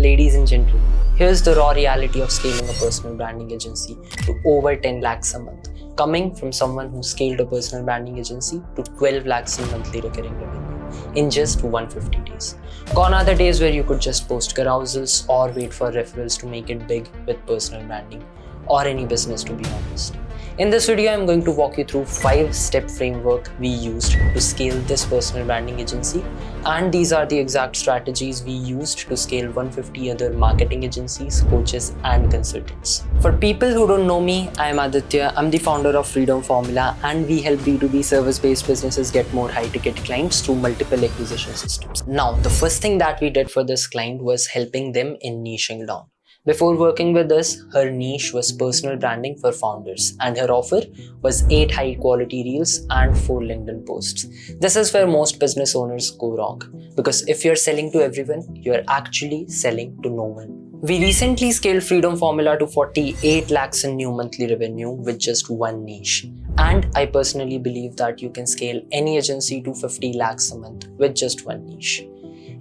Ladies and gentlemen, here's the raw reality of scaling a personal branding agency to over 10 lakhs a month, coming from someone who scaled a personal branding agency to 12 lakhs in monthly recurring revenue in just 150 days. Gone are the days where you could just post carousels or wait for referrals to make it big with personal branding, or any business to be honest. In this video, I'm going to walk you through 5-step framework we used to scale this personal branding agency, and these are the exact strategies we used to scale 150 other marketing agencies, coaches, and consultants. For people who don't know me, I am Aditya. I'm the founder of Freedom Formula, and we help B2B service-based businesses get more high-ticket clients through multiple acquisition systems. Now, the first thing that we did for this client was helping them in niching down. Before working with us, her niche was personal branding for founders, and her offer was 8 high-quality reels and 4 LinkedIn posts. This is where most business owners go wrong, because if you're selling to everyone, you're actually selling to no one. We recently scaled Freedom Formula to 48 lakhs in new monthly revenue with just one niche. And I personally believe that you can scale any agency to 50 lakhs a month with just one niche.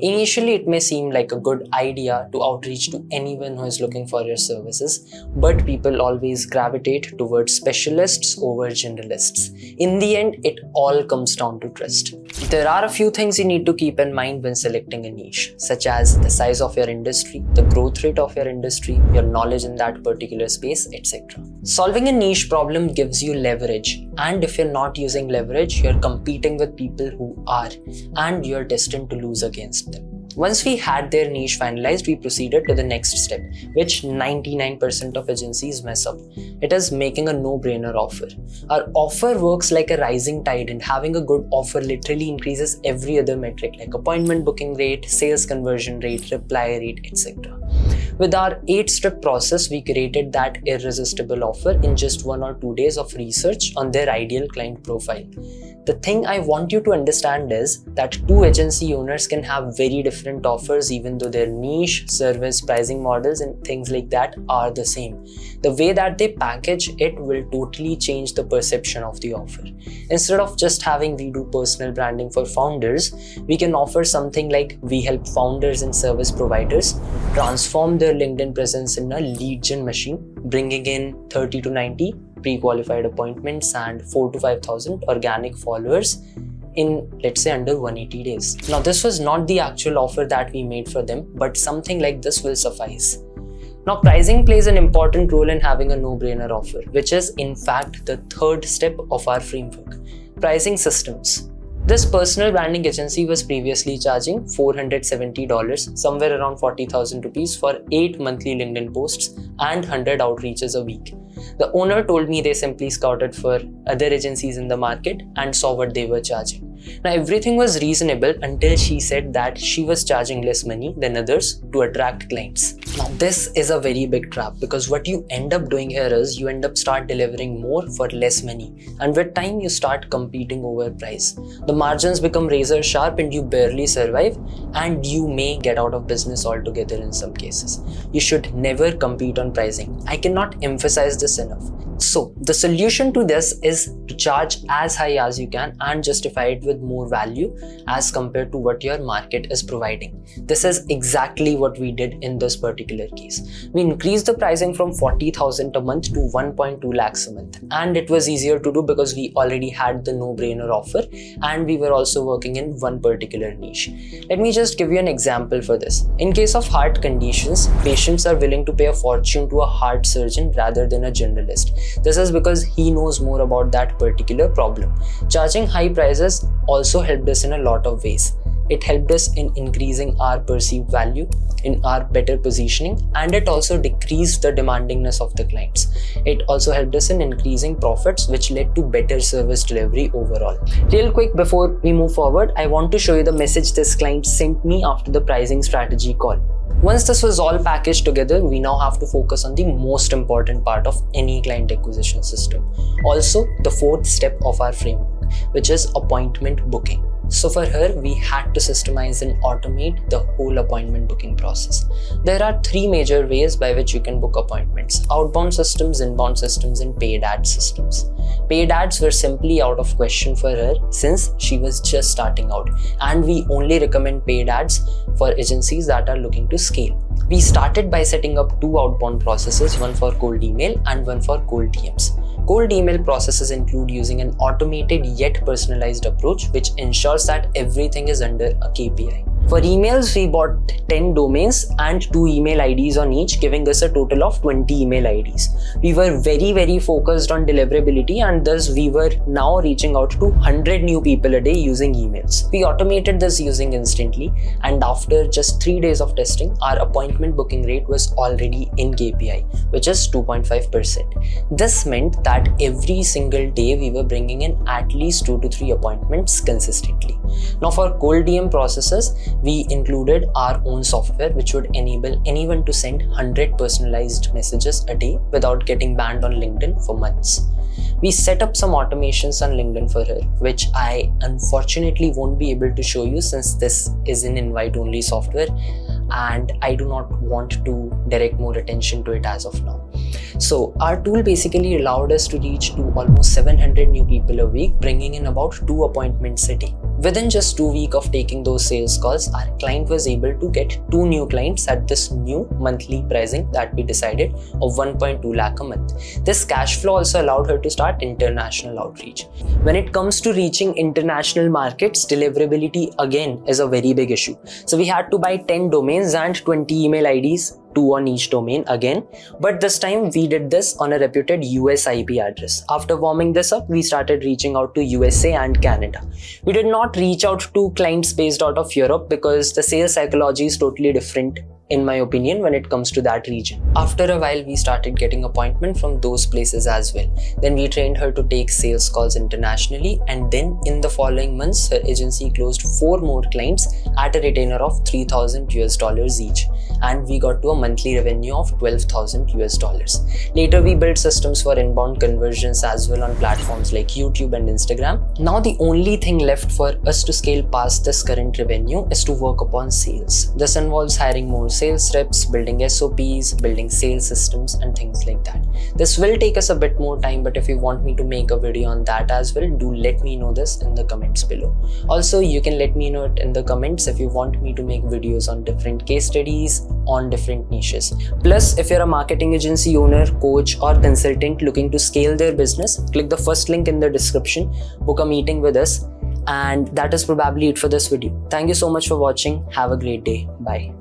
Initially, it may seem like a good idea to outreach to anyone who is looking for your services, but people always gravitate towards specialists over generalists. In the end, it all comes down to trust. There are a few things you need to keep in mind when selecting a niche, such as the size of your industry, the growth rate of your industry, your knowledge in that particular space, etc. Solving a niche problem gives you leverage, and if you're not using leverage, you're competing with people who are, and you're destined to lose against them. Once we had their niche finalized, we proceeded to the next step, which 99% of agencies mess up. It is making a no-brainer offer. Our offer works like a rising tide, and having a good offer literally increases every other metric like appointment booking rate, sales conversion rate, reply rate, etc. With our 8-step process, we created that irresistible offer in just 1 or 2 days of research on their ideal client profile. The thing I want you to understand is that 2 agency owners can have very different offers even though their niche, service, pricing models and things like that are the same. The way that they package it will totally change the perception of the offer. Instead of just having we do personal branding for founders, we can offer something like we help founders and service providers transform their LinkedIn presence in a lead gen machine, bringing in 30 to 90 pre-qualified appointments and 4 to 5,000 organic followers in, let's say, under 180 days. Now, this was not the actual offer that we made for them, but something like this will suffice. Now, pricing plays an important role in having a no-brainer offer, which is in fact the 3rd step of our framework. Pricing systems. This personal branding agency was previously charging $470, somewhere around 40,000 rupees for 8 monthly LinkedIn posts and 100 outreaches a week. The owner told me they simply scouted for other agencies in the market and saw what they were charging. Now, everything was reasonable until she said that she was charging less money than others to attract clients. Now, this is a very big trap, because what you end up doing here is you end up start delivering more for less money, and with time you start competing over price. The margins become razor sharp and you barely survive, and you may get out of business altogether in some cases. You should never compete on pricing. I cannot emphasize this enough. So the solution to this is to charge as high as you can and justify it with more value as compared to what your market is providing. This is exactly what we did in this particular case. We increased the pricing from 40,000 a month to 1.2 lakhs a month, and it was easier to do because we already had the no-brainer offer and we were also working in one particular niche. Let me just give you an example for this. In case of heart conditions, patients are willing to pay a fortune to a heart surgeon rather than a generalist. This is because he knows more about that particular problem. Charging high prices also helped us in a lot of ways. It helped us in increasing our perceived value, in our better positioning, and it also decreased the demandingness of the clients. It also helped us in increasing profits, which led to better service delivery overall. Real quick before we move forward, I want to show you the message this client sent me after the pricing strategy call. Once this was all packaged together, we now have to focus on the most important part of any client acquisition system. Also, the 4th step of our framework, which is appointment booking. So for her, we had to systemize and automate the whole appointment booking process. There are 3 major ways by which you can book appointments: outbound systems, inbound systems, and paid ad systems. Paid ads were simply out of question for her since she was just starting out, and we only recommend paid ads for agencies that are looking to scale. We started by setting up two outbound processes, one for cold email and one for cold DMs. Cold email processes include using an automated yet personalized approach which ensures that everything is under a KPI. For emails, we bought 10 domains and 2 email IDs on each, giving us a total of 20 email IDs. We were very focused on deliverability, and thus we were now reaching out to 100 new people a day using emails. We automated this using Instantly, and after just 3 days of testing, our appointment booking rate was already in KPI, which is 2.5%. This meant that every single day we were bringing in at least 2 to 3 appointments consistently. Now for cold DM processes, we included our own software which would enable anyone to send 100 personalized messages a day without getting banned on LinkedIn for months. We set up some automations on LinkedIn for her, which I unfortunately won't be able to show you since this is an invite-only software and I do not want to direct more attention to it as of now. So our tool basically allowed us to reach to almost 700 new people a week, bringing in about 2 appointments a day. Within just 2 weeks of taking those sales calls, our client was able to get 2 new clients at this new monthly pricing that we decided of 1.2 lakh a month. This cash flow also allowed her to start international outreach. When it comes to reaching international markets, deliverability again is a very big issue. So we had to buy 10 domains and 20 email IDs, 2 on each domain again, but this time we did this on a reputed US IP address. After warming this up, we started reaching out to USA and Canada. We did not reach out to clients based out of Europe because the sales psychology is totally different in my opinion when it comes to that region. After a while, we started getting appointments from those places as well. Then we trained her to take sales calls internationally, and then in the following months, her agency closed 4 more clients at a retainer of $3,000 each, and we got to a monthly revenue of $12,000. Later, we built systems for inbound conversions as well on platforms like YouTube and Instagram. Now, the only thing left for us to scale past this current revenue is to work upon sales. This involves hiring more sales reps, building SOPs, building sales systems, and things like that. This will take us a bit more time, but if you want me to make a video on that as well, do let me know this in the comments below. Also, you can let me know it in the comments if you want me to make videos on different case studies on different niches. Plus, if you're a marketing agency owner, coach, or consultant looking to scale their business, click the first link in the description, book a meeting with us, and that is probably it for this video. Thank you so much for watching. Have a great day. Bye.